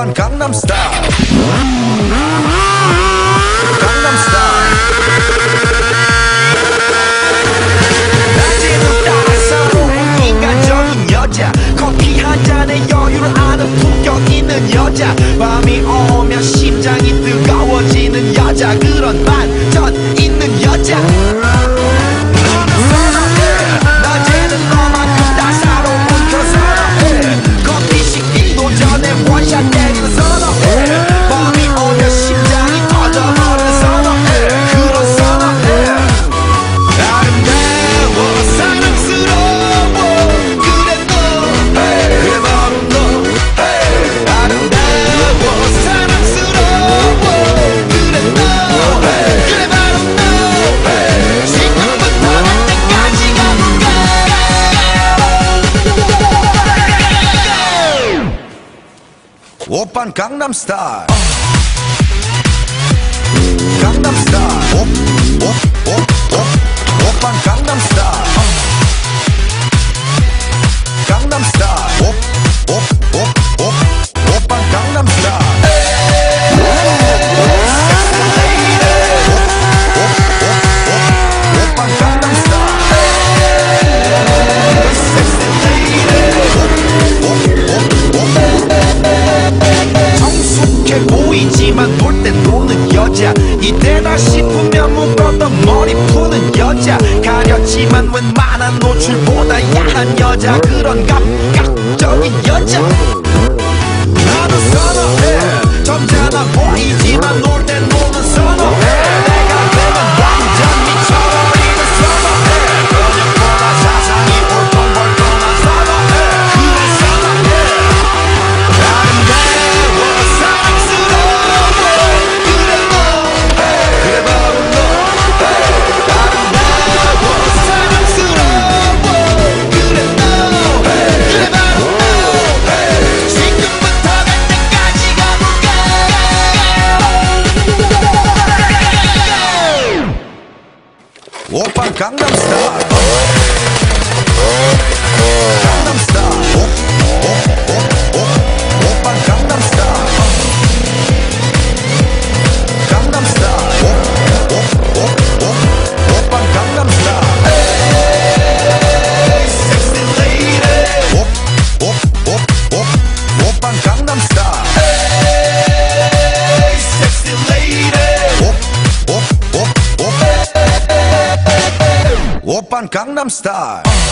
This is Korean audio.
오빤 강남스타일. 강남스타일. 낮에는 따라서로운 인간적인 여자, 커피 한 잔에 여유를 아는 품격 있는 여자, 밤이 오면 심장이 뜨거워지는 여자, 그런 반전 있는 여자. 오빤 강남스타일. 강남스타일. 오빤 강남스타일. 강남스타일. 오빤 강남스타일. 보이지만 놀 땐 노는 여자, 이때다 싶으면 묶었던 머리 푸는 여자, 가렸지만 웬만한 노출보다 야한 여자, 그런 감각적인 여자 나도 선호해. 점잖아 보이지만 놀 땐 노는 선호해. 내가 되면 완전 미쳐버리는 선호해. 근육보다 사상이 벌컹벌컹한 선호해. 그래 선호해. 아름다워 사랑스러워 그래 너 그래 바로 너. 아름다워 사랑스러워 그래 너 그래 바로 너. 지금부터 갈 때까지 가볼까. 오빤 강남스타일. 강남스타일. 오빤 강남스타일. 강남스타일. 오빤 강남스타일. Sexy lady. 오빤 강남스타일. Sexy lady. 오빤 강남스타일.